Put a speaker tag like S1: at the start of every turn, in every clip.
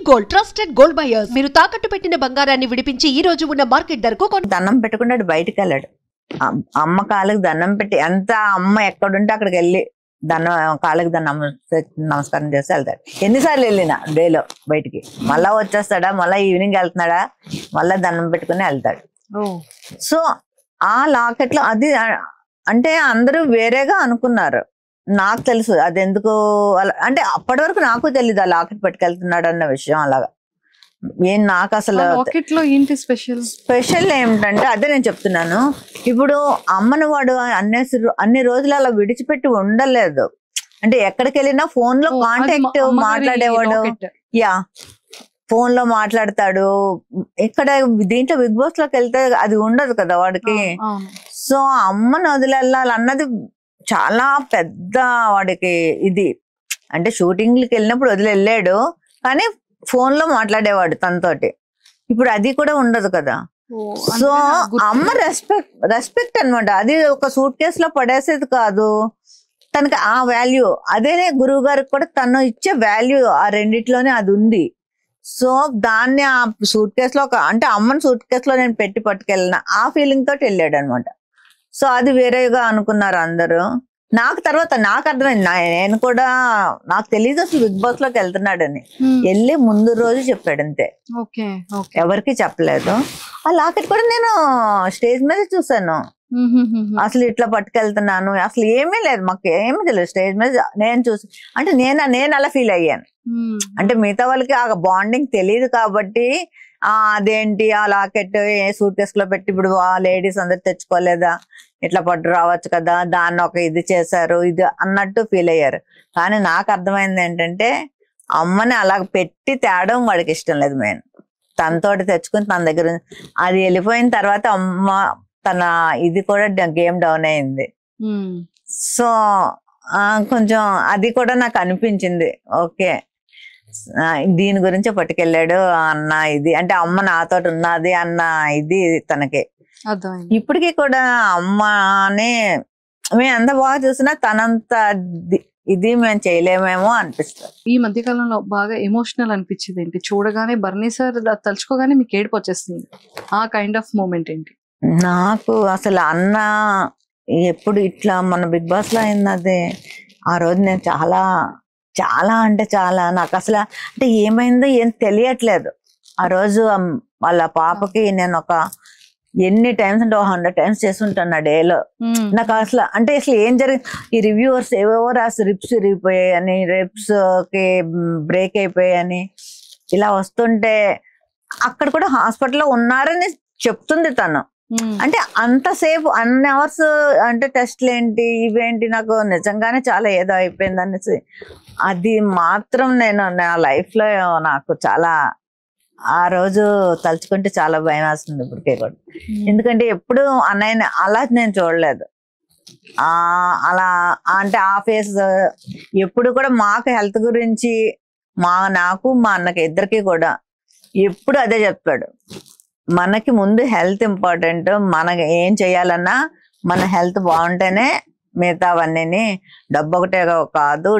S1: Gold trusted gold buyers మీరు తాకట్టు పెట్టిన బంగారాన్ని విడిపించి ఈ రోజు ఉన్న మార్కెట్ ధరకు
S2: దండం పెట్టకుండా బయటికి వెళ్ళాడు. అమ్మ కాళ్ళకి దండం పెట్టి ఎంత అమ్మ ఎక్కడుంటే అక్కడికి వెళ్ళి కాళ్ళకి నమస్కారం చేసి వెళ్తాడు. ఎన్నిసార్లు వెళ్ళినా డేలో బయటికి, మళ్ళా వచ్చేస్తాడా, మళ్ళా ఈవినింగ్ వెళ్తున్నాడా, మళ్ళా దండం పెట్టుకుని వెళ్తాడు. సో ఆ లాకెట్ లో అది అంటే అందరూ వేరేగా అనుకున్నారు. నాకు తెలుసు అది ఎందుకు అంటే అప్పటి వరకు నాకు తెలియదు ఆ లాకెట్ పట్టుకెళ్తున్నాడు అన్న విషయం. అలాగా నాకు అసలు స్పెషల్ ఏమిటంటే అదే నేను చెప్తున్నాను. ఇప్పుడు అమ్మను వాడు అన్ని రోజులు అలా విడిచిపెట్టి ఉండలేదు. అంటే ఎక్కడికి వెళ్ళినా ఫోన్ లో కాంటాక్ట్ మాట్లాడేవాడు. యా, ఫోన్ లో మాట్లాడతాడు. ఇక్కడ దీంట్లో బిగ్ బాస్ లోకి వెళ్తే అది ఉండదు కదా వాడికి. సో అమ్మను వదిలేయాలన్నది చాలా పెద్ద వాడికి ఇది. అంటే షూటింగ్లకి వెళ్ళినప్పుడు వదిలి వెళ్ళాడు, కానీ ఫోన్ లో మాట్లాడేవాడు తనతోటి. ఇప్పుడు అది కూడా ఉండదు కదా. సో అమ్మ రెస్పెక్ట్ అనమాట. అది ఒక సూట్ కేసు లో పడేసేది కాదు. తనకి ఆ వాల్యూ అదే గురువు గారికి కూడా తను ఇచ్చే వాల్యూ ఆ రెండిట్లోనే అది ఉంది. సో దాన్ని ఆ సూట్ కేసులో అంటే అమ్మని సూట్ కేసులో నేను పెట్టి పట్టుకెళ్ళిన ఆ ఫీలింగ్ తోటి వెళ్ళాడు అనమాట. సో అది వేరేగా అనుకున్నారు అందరూ. నాకు తర్వాత నాకు అర్థమైంది. నేను కూడా నాకు తెలియదు అసలు బిగ్ బాస్ లోకి వెళ్తున్నాడని. వెళ్ళి ముందు రోజు చెప్పాడు అంతే, ఎవరికి చెప్పలేదు. ఆ లాకెట్ కూడా నేను స్టేజ్ మీద చూసాను. అసలు ఇట్లా పట్టుకెళ్తున్నాను అసలు ఏమీ లేదు, మాకు ఏమీ తెలియదు. స్టేజ్ మీద నేను చూసి అంటే నేను అలా ఫీల్ అయ్యాను. అంటే మిగతా వాళ్ళకి ఆ బాండింగ్ తెలియదు కాబట్టి అదేంటి ఆ లాకెట్ ఏ సూట్ కేసు లో పెట్టి ఇప్పుడు ఆ లేడీస్ అందరు తెచ్చుకోలేదా, ఇట్లా పట్టు రావచ్చు కదా, దాన్ని ఒక ఇది చేశారు ఇది అన్నట్టు ఫీల్ అయ్యారు. కానీ నాకు అర్థమైంది ఏంటంటే అమ్మని అలా పెట్టి తేడం వాడికి ఇష్టం లేదు. మెయిన్ తనతోటి తెచ్చుకుని తన దగ్గర అది వెళ్ళిపోయిన తర్వాత అమ్మ తన ఇది కూడా గేమ్ డౌన్ అయింది. సో కొంచెం అది కూడా నాకు అనిపించింది. ఓకే, దీని గురించి పట్టుకెళ్ళాడు అన్న ఇది. అంటే అమ్మ నాతో ఉన్నది అన్న ఇది తనకి. ఇప్పటికీ కూడా అమ్మనే మేము ఎంత బాగా చూసినా తనంత ఇది మేము చేయలేమేమో అనిపిస్తుంది.
S3: ఈ మధ్య కాలంలో బాగా ఎమోషనల్ అనిపించింది ఏంటి? చూడగానే బర్నీ సార్ తలుచుకోగానే మీకు ఏడుపు వచ్చేస్తుంది. ఆ కైండ్ ఆఫ్ మూమెంట్ ఏంటి?
S2: నాకు అసలు అన్న ఎప్పుడు ఇట్లా మన బిగ్ బాస్ లో అయింది. ఆ రోజు నేను చాలా చాలా అంటే చాలా నాకు అసలు అంటే ఏమైందో ఏం తెలియట్లేదు. ఆ రోజు వాళ్ళ పాపకి నేను ఒక ఎన్ని టైమ్స్ అంటే 100 టైమ్స్ చేస్తుంటాను ఆ డేలో. నాకు అసలు అంటే అసలు ఏం జరిగింది, ఈ రివ్యూవర్స్ ఏవేవో రాసి రిప్స్ విరిగిపోయాయని, రిప్స్ కి బ్రేక్ అయిపోయాయని ఇలా వస్తుంటే అక్కడ కూడా హాస్పిటల్లో ఉన్నారని చెప్తుంది తను. అంటే అంతసేపు అన్ని అవర్స్ అంటే టెస్ట్లు ఏంటి ఇవేంటి, నాకు నిజంగానే చాలా ఏదో అయిపోయింది అనేసి అది మాత్రం నేను నా లైఫ్ లో నాకు చాలా ఆ రోజు తలుచుకుంటే చాలా భయం వేస్తుంది ఇప్పటికే కూడా. ఎందుకంటే ఎప్పుడు అన్నయ్యని అలా నేను చూడలేదు. అలా అంటే ఆ ఫేస్ ఎప్పుడు కూడా మాకు హెల్త్ గురించి నాకు మా అన్నకి ఇద్దరికి కూడా ఎప్పుడు అదే చెప్పాడు. మనకి ముందు హెల్త్ ఇంపార్టెంట్. మనకి ఏం చేయాలన్నా మన హెల్త్ బాగుంటేనే మిగతావన్నీ. డబ్బు ఒకటే కాదు,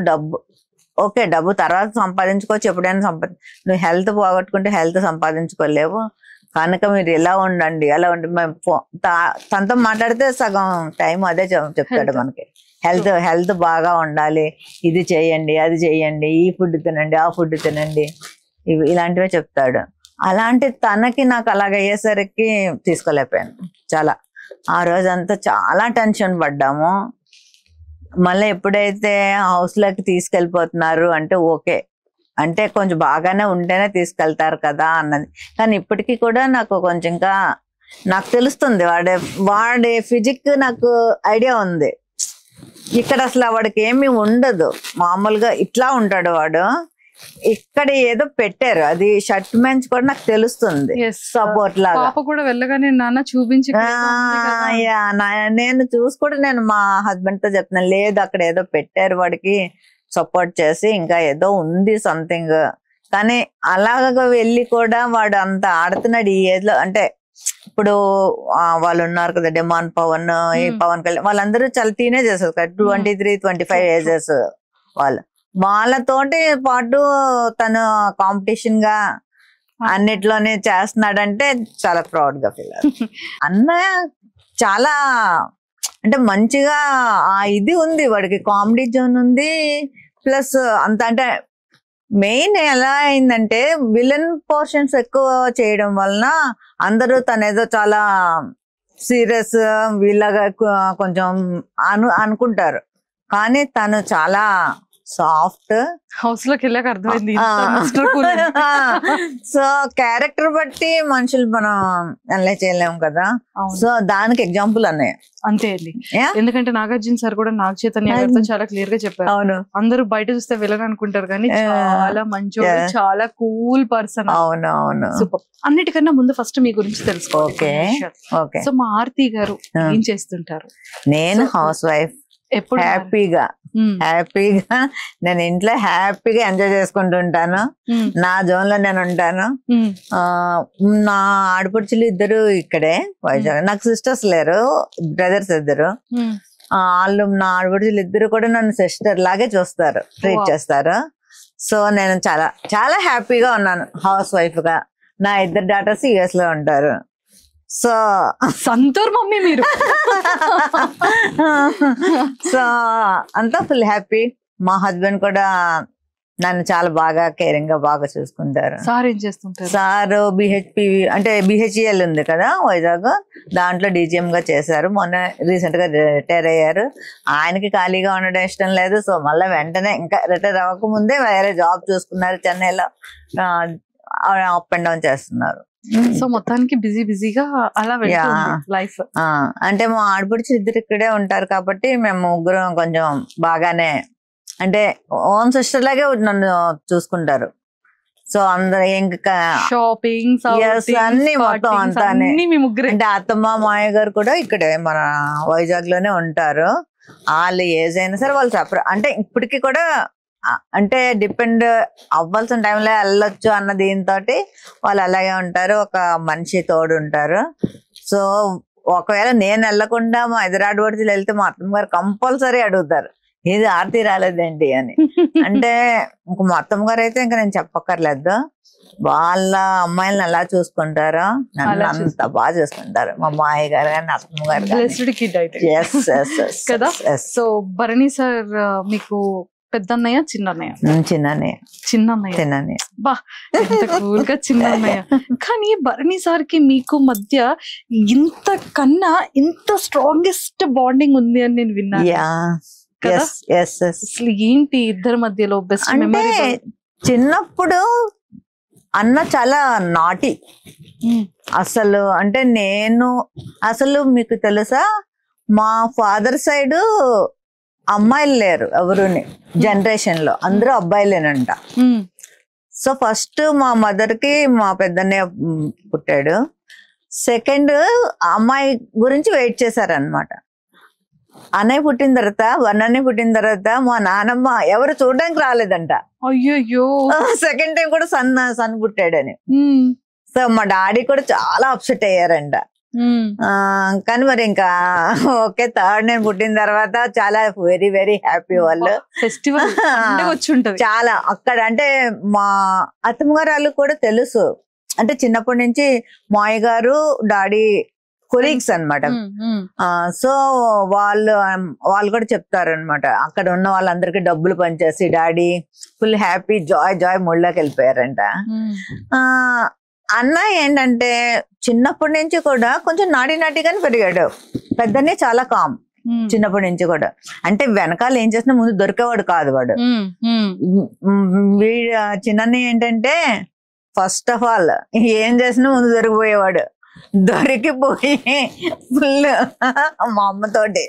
S2: ఓకే డబ్బు తర్వాత సంపాదించుకోవచ్చు, ఎప్పుడైనా నువ్వు హెల్త్ పోగొట్టుకుంటే హెల్త్ సంపాదించుకోలేవు. కనుక మీరు ఎలా ఉండండి అలా ఉండి తనతో మాట్లాడితే సగం టైం అదే చెప్తాడు మనకి. హెల్త్ బాగా ఉండాలి, ఇది చేయండి అది చేయండి, ఈ ఫుడ్ తినండి ఆ ఫుడ్ తినండి, ఇలాంటివే చెప్తాడు. అలాంటి తనకి నాకు అలాగ అయ్యేసరికి తీసుకోలేకపోయాను. చాలా ఆ రోజంతా చాలా టెన్షన్ పడ్డాము. మళ్ళీ ఎప్పుడైతే హౌస్ లోకి తీసుకెళ్ళిపోతున్నారు అంటే ఓకే, అంటే కొంచెం బాగానే ఉంటేనే తీసుకెళ్తారు కదా అన్నది. కానీ ఇప్పటికీ కూడా నాకు కొంచెం ఇంకా నాకు తెలుస్తుంది వాడి ఫిజిక్ నాకు ఐడియా ఉంది. ఇక్కడ అసలు వాడికి ఏమీ ఉండదు, మామూలుగా ఇట్లా ఉంటాడు వాడు. ఇక్కడ ఏదో పెట్టారు, అది షర్ట్ మెంచ్ కూడా నాకు తెలుస్తుంది సపోర్ట్ లాగా.
S3: వెళ్ళగానే నాన్న చూపించి
S2: నేను చూసి కూడా నేను మా హస్బెండ్ తో చెప్తున్నాను, లేదు అక్కడ ఏదో పెట్టారు వాడికి సపోర్ట్ చేసి, ఇంకా ఏదో ఉంది సంథింగ్. కానీ అలాగ వెళ్ళి కూడా వాడు అంత ఆడుతున్నాడు ఈ ఏజ్ లో. అంటే ఇప్పుడు వాళ్ళు ఉన్నారు కదా డిమాండ్ పవన్, ఈ పవన్ కళ్యాణ్, వాళ్ళందరూ చాలా టీనేజర్స్ కదా, 23-25 ఏజెస్ వాళ్ళు. వాళ్ళతోటి పాటు తను కాంపిటీషన్ గా అన్నిట్లోనే చేస్తున్నాడంటే చాలా ప్రౌడ్ గా ఫీల్ అవుతుంది. అన్న చాలా అంటే మంచిగా ఇది ఉంది వాడికి, కామెడీ జోన్ ఉంది, ప్లస్ అంత అంటే మెయిన్ ఎలా అయిందంటే విలన్ పోర్షన్స్ ఎక్కువ చేయడం వలన అందరూ తనేదో చాలా సీరియస్ వీళ్ళగా కొంచెం అనుకుంటారు, కానీ తను చాలా సాఫ్ట్.
S3: హౌస్ లోకి వెళ్ళాక అర్థమైంది.
S2: సో క్యారెక్టర్ బట్టి మనుషులు మనం అనలైజ్ చేయలేము కదా. సో దానికి ఎగ్జాంపుల్ అన్నయ్య.
S3: అంతే అండి, ఎందుకంటే నాగార్జున సార్ కూడా నాగ చైతన్య గారితో చాలా క్లియర్ గా చెప్పారు.
S2: అవును,
S3: అందరూ బయట చూస్తే విలన్ అనుకుంటారు కానీ చాలా మంచోడు, చాలా కూల్ పర్సన్.
S2: అవును అవును.
S3: సూపర్. అన్నిటికన్నా ముందు ఫస్ట్ మీ గురించి తెలుసుకో.
S2: ఓకే.
S3: సో మా ఆర్తి గారు ఏం చేస్తుంటారు?
S2: నేను హౌస్ వైఫ్.
S3: ఎప్పుడు
S2: హ్యాపీగా నేను ఇంట్లో హ్యాపీగా ఎంజాయ్ చేసుకుంటుంటాను. నా జోన్ లో నేను ఉంటాను. నా ఆడపడుచులు ఇద్దరు ఇక్కడే వైజాగ్. నాకు సిస్టర్స్ లేరు, బ్రదర్స్ ఇద్దరు. వాళ్ళు నా ఆడపడుచులు ఇద్దరు కూడా నన్ను సిస్టర్ లాగే చూస్తారు, ట్రీట్ చేస్తారు. సో నేను చాలా చాలా హ్యాపీగా ఉన్నాను హౌస్ వైఫ్ గా. నా ఇద్దరు డాటర్స్ యుఎస్ లో ఉంటారు. సో
S3: సంతూర్ మమ్మీ మీరు.
S2: సో అంతా ఫుల్ హ్యాపీ. మా హస్బెండ్ కూడా నన్ను చాలా బాగా కేరింగ్ గా బాగా చూసుకుంటారు.
S3: సార్ ఏం చేస్తుంటారు?
S2: సార్ బిహెచ్పి అంటే బిహెచ్ఈఎల్ ఉంది కదా వైజాగ్, దాంట్లో డీజీఎం గా చేశారు. మొన్న రీసెంట్ గా రిటైర్ అయ్యారు. ఆయనకి ఖాళీగా ఉండడం ఇష్టం లేదు. సో మళ్ళీ వెంటనే ఇంకా రిటైర్ అవ్వక ముందే వేరే జాబ్ చూసుకున్నారు చెన్నైలో. అప్ అండ్ డౌన్ చేస్తున్నారు.
S3: సో మొత్తానికి బిజీగా అలా లైఫ్.
S2: అంటే మా ఆడపడుచు ఇద్దరు ఇక్కడే ఉంటారు కాబట్టి మేము ముగ్గురం కొంచెం బాగానే, అంటే ఓన్ సిస్టర్ లాగే నన్ను చూసుకుంటారు. సో అందరు ఇంకా
S3: షాపింగ్
S2: అన్ని మొత్తం అంతానే. అంటే అత్తమ్మ మాయ గారు కూడా ఇక్కడే మన వైజాగ్ లోనే ఉంటారు. వాళ్ళు ఏజ్ అయినా సరే వాళ్ళు సపరేట్, అంటే ఇప్పటికి కూడా అంటే డిపెండ్ అవ్వాల్సిన టైంలో వెళ్ళొచ్చు అన్న దీంతో వాళ్ళు అలాగే ఉంటారు. ఒక మనిషి తోడు ఉంటారు. సో ఒకవేళ నేను వెళ్ళకుండా మా ఎదురాడబడితే వెళ్తే మా అత్తమ్మ గారు కంపల్సరీ అడుగుతారు, ఏది ఆర్తి రాలేదేంటి అని. అంటే ఇంక మా అత్తమ్మ గారు అయితే ఇంకా నేను చెప్పక్కర్లేదు. వాళ్ళ అమ్మాయిలను ఎలా చూసుకుంటారో నన్ను అంత బాగా చూసుకుంటారు మా మాయ గారు కానీ అత్తమ్మ గారు.
S3: సో భరణి సార్ మీకు పెద్దన్నయ్య చిన్నన్నయ్య బా ఎంత కూల్ గా చిన్నన్నయ్య. కానీ భరణి సార్ కి మీకు మధ్య ఇంత కన్నా ఇంత స్ట్రాంగెస్ట్ బాండింగ్ ఉంది అని నేను విన్నాను. అసలు ఏంటి ఇద్దరి మధ్యలో బెస్ట్ మెమరీ?
S2: చిన్నప్పుడు అన్న చాలా నాటి అసలు. అంటే నేను అసలు మీకు తెలుసా, మా ఫాదర్ సైడ్ అమ్మాయిలు లేరు ఎవరుని, జనరేషన్ లో అందరూ అబ్బాయిలేనంట. సో ఫస్ట్ మా మదర్ కి మా పెద్దన్నయ్య పుట్టాడు. సెకండ్ అమ్మాయి గురించి వెయిట్ చేశారనమాట. అన్నయ్య పుట్టిన తర్వాత అన్నయ్య పుట్టిన తర్వాత మా నానమ్మ ఎవరు చూడడానికి రాలేదంట.
S3: అయ్యో,
S2: సెకండ్ టైం కూడా సన్ పుట్టాడని. సో మా డాడీ కూడా చాలా అప్సెట్ అయ్యారంట. కానీ మరి ఇంకా ఓకే, థర్డ్ నేను పుట్టిన తర్వాత చాలా వెరీ వెరీ హ్యాపీ. వాళ్ళు
S3: ఫెస్టివల్
S2: చాలా అక్కడ. అంటే మా అత్తమ్మ గారు వాళ్ళు కూడా తెలుసు, అంటే చిన్నప్పటి నుంచి మాయ గారు డాడీ కొలీగ్స్ అనమాట. సో వాళ్ళు కూడా చెప్తారు అనమాట, అక్కడ ఉన్న వాళ్ళందరికీ డబ్బులు పనిచేసి డాడీ ఫుల్ హ్యాపీ జాయ్ మూడ్లోకి వెళ్ళిపోయారంట. అన్న ఏంటంటే చిన్నప్పటి నుంచి కూడా కొంచెం నాటిగానే పెరిగాడు. పెద్దనే చాలా కామ్ చిన్నప్పటి నుంచి కూడా. అంటే వెనకాల ఏం చేసినా ముందు దొరికేవాడు కాదు వాడు. వీడు చిన్న ఏంటంటే ఫస్ట్ ఆఫ్ ఆల్ ఏం చేసినా ముందు దొరికిపోయేవాడు. దొరికిపోయి ఫుల్ మా అమ్మతోటి.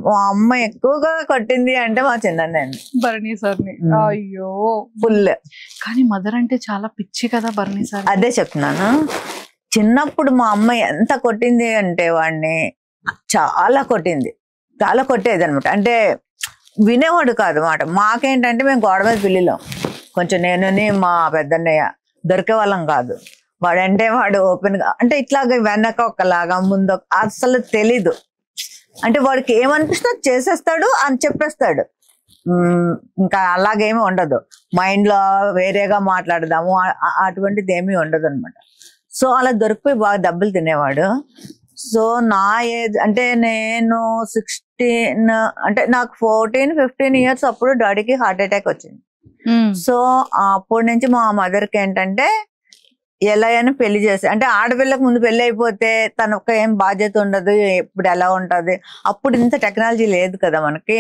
S2: మా అమ్మ ఎక్కువగా కొట్టింది అంటే మా చిన్నన్నండి
S3: భరణి సార్ని. అయ్యో
S2: ఫుల్.
S3: కానీ మదర్ అంటే చాలా పిచ్చి కదా భరణి సార్.
S2: అదే చెప్తున్నాను, చిన్నప్పుడు మా అమ్మ ఎంత కొట్టింది అంటే వాడిని చాలా కొట్టేది అనమాట. అంటే వినేవాడు కాదు మాట. మాకేంటంటే మేము గోడ మీద పిల్లిలో కొంచెం నేనుని మా పెద్దన్నయ్య దొరికే వాళ్ళం కాదు. వాడంటే వాడు ఓపెన్ గా, అంటే ఇట్లాగా వెనక ఒకలాగా ముందు అసలు తెలీదు. అంటే వాడికి ఏమనిపిస్తే అది చేసేస్తాడు అని చెప్పేస్తాడు. ఇంకా అలాగేమీ ఉండదు, మైండ్ లో వేరేగా మాట్లాడదాము అటువంటిది ఏమీ ఉండదు అనమాట. సో అలా దొరికిపోయి బాగా దెబ్బలు తినేవాడు. సో నా ఏజ్ అంటే నేను 16, అంటే నాకు 14-15 ఇయర్స్ అప్పుడు డాడీకి హార్ట్ అటాక్ వచ్చింది. సో అప్పటి నుంచి మా మదర్కి ఏంటంటే ఎలా అయినా పెళ్లి చేసి, అంటే ఆడపిల్లకు ముందు పెళ్లి అయిపోతే తనకు ఏం బాధ్యత ఉండదు, ఇప్పుడు ఎలా ఉంటది, అప్పుడు ఇంత టెక్నాలజీ లేదు కదా మనకి.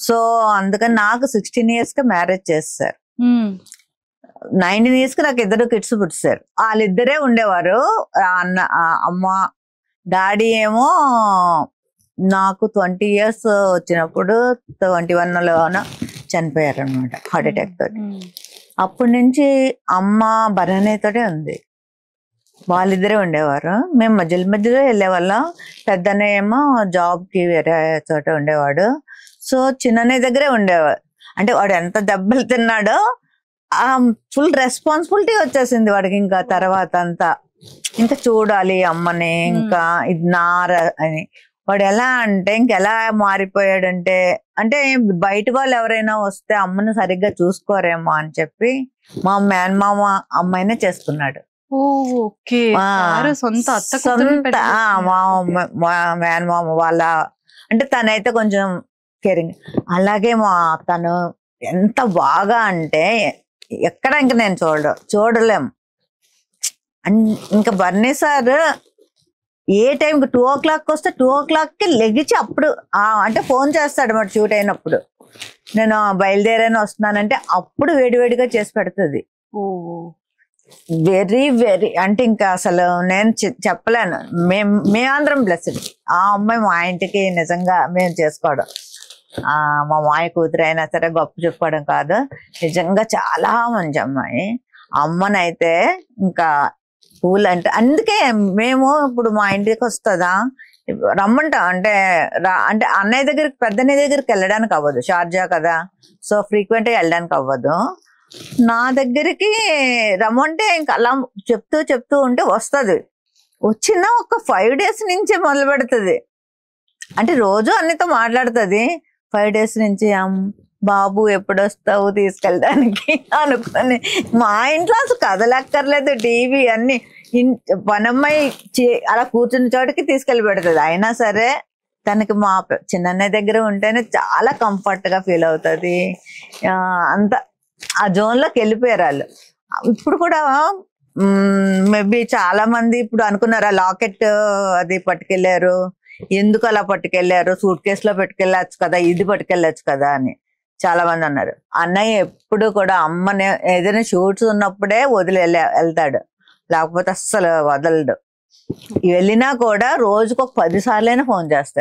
S2: సో అందుకని నాకు 16 years కి మ్యారేజ్ చేస్తారు. 19 years కి నాకు 2 kids పుట్టారు. వాళ్ళిద్దరే ఉండేవారు. అమ్మ డాడీ ఏమో నాకు 20 years వచ్చినప్పుడు 21లోన చనిపోయారు అనమాట హార్ట్ అటాక్ తోటి. అప్పటి నుంచి అమ్మ భరణితోటే ఉంది, వాళ్ళిద్దరే ఉండేవారు. మేము మధ్యలో వెళ్ళేవాళ్ళం. పెద్దనే ఏమో జాబ్ కి వేరే చోట ఉండేవాడు. సో చిన్ననే దగ్గరే ఉండేవాడు. అంటే వాడు ఎంత దెబ్బలు తిన్నాడో ఫుల్ రెస్పాన్సిబిలిటీ వచ్చేసింది వాడికి. ఇంకా తర్వాత అంతా ఇంకా చూడాలి అమ్మని, ఇంకా ఇది నార అని. వాడు ఎలా అంటే ఇంకెలా మారిపోయాడంటే, అంటే బయట వాళ్ళు ఎవరైనా వస్తే అమ్మను సరిగ్గా చూసుకోరేమో అని చెప్పి మా మేనమామ అమ్మాయినే చేసుకున్నాడు. మా మేనమామ వాళ్ళ, అంటే తనైతే కొంచెం కేరింగ్. అలాగే తను ఎంత బాగా అంటే ఎక్కడ ఇంకా నేను చూడలేం. ఇంకా బర్నీ సార్ ఏ టైంకి 2 o'clock వస్తే 2 o'clockకి లెగిచి అప్పుడు అంటే ఫోన్ చేస్తాడు మరి షూట్ అయినప్పుడు, నేను బయలుదేరాను వస్తున్నానంటే అప్పుడు వేడివేడిగా చేసి పెడుతుంది. వెరీ వెరీ అంటే ఇంకా అసలు నేను చెప్పలేను. మేమందరం బ్లెస్డ్. ఆ అమ్మాయి మా ఇంటికి నిజంగా మేము చేసుకోవడం, మా మాయ కూతురు అయినా సరే గొప్ప చెప్పుకోవడం కాదు, నిజంగా చాలా మంచి అమ్మాయి. అమ్మనైతే ఇంకా పూలు అంటే, అందుకే మేము ఇప్పుడు మా ఇంటికి వస్తుందా రమ్మంటాం. అంటే అంటే అన్నయ్య దగ్గరికి, పెద్దన్నయ్య దగ్గరికి వెళ్ళడానికి అవ్వదు, షార్జా కదా, సో ఫ్రీక్వెంట్ గా వెళ్ళడానికి అవ్వదు. నా దగ్గరికి రమ్మంటే ఇంకా అలా చెప్తూ ఉంటే వస్తుంది. వచ్చిన ఒక 5 days నుంచే మొదలు పెడుతుంది. అంటే రోజు అన్నితో మాట్లాడుతుంది. 5 days నుంచి బాబు ఎప్పుడు వస్తావు తీసుకెళ్ళడానికి అనుకుని, మా ఇంట్లో అసలు కదలక్కర్లేదు, టీవీ అన్ని పనమ్మాయి అలా కూర్చున్న చోటికి తీసుకెళ్ళి పెడుతుంది. అయినా సరే తనకి మా చిన్నన్నయ్య దగ్గర ఉంటేనే చాలా కంఫర్ట్ గా ఫీల్ అవుతుంది. అంత ఆ జోన్ లోకి వెళ్ళిపోయారు వాళ్ళు. ఇప్పుడు కూడా మేబీ చాలా మంది ఇప్పుడు అనుకున్నారా లాకెట్ అది పట్టుకెళ్లారు, ఎందుకు అలా పట్టుకెళ్లారు, సూట్ కేసులో పెట్టుకెళ్ళచ్చు కదా, ఇది పట్టుకెళ్ళచ్చు కదా అని చాలా మంది అన్నారు. అన్నయ్య ఎప్పుడు కూడా అమ్మని ఏదైనా షూట్స్ ఉన్నప్పుడే వదిలి వెళ్తాడు, లేకపోతే అస్సలు వదలడు. వెళ్ళినా కూడా రోజుకు ఒక 10 సార్లైనా ఫోన్ చేస్తాడు.